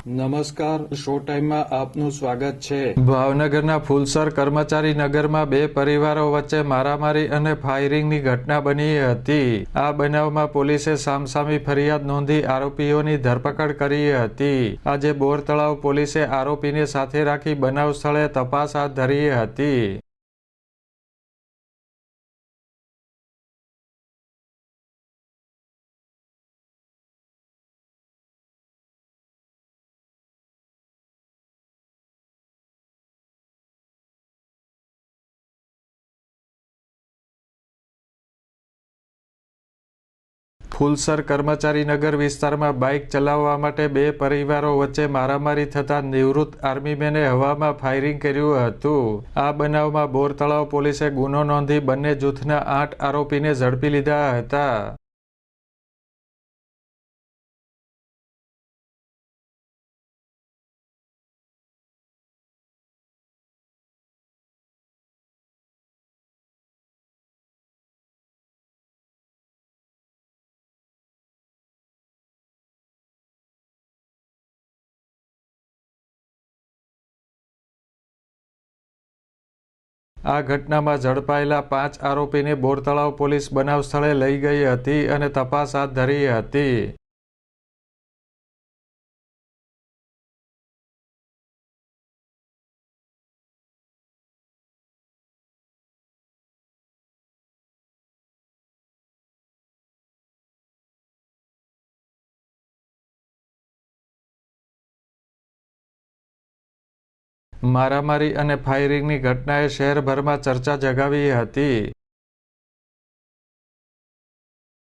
નમસ્કાર, શો ટાઈમમાં આપનું સ્વાગત છે। ભાવનગરના ફુલસર કર્મચારી નગરમાં બે પરિવારો વચ્ચે મારામારી અને ફાયરિંગની ઘટના બની હતી। આ બનાવમાં પોલીસે સામસામી ફરિયાદ નોંધી આરોપીઓની ધરપકડ કરી હતી। આજે બોરતળાવ પોલીસે આરોપીને સાથે રાખી બનાવ સ્થળે તપાસ હાથ ધરી હતી। ફુલસર કર્મચારી નગર વિસ્તારમાં બાઇક ચલાવવા માટે બે પરિવારો વચ્ચે મારામારી થતાં નિવૃત્ત આર્મીમેને હવામાં ફાયરિંગ કર્યું હતું। આ બનાવમાં બોરતળાવ પોલીસે ગુનો નોંધી બંને જૂથના 8 આરોપીને ઝડપી લીધા હતા। આ ઘટનામાં ઝડપાયેલા 5 આરોપીને બોરતળાવ પોલીસ બનાવ સ્થળે લઈ ગઈ હતી અને તપાસ હાથ ધરી હતી। મારામારી અને ફાયરિંગની ઘટનાએ શહેરભરમાં ચર્ચા જગાવી હતી।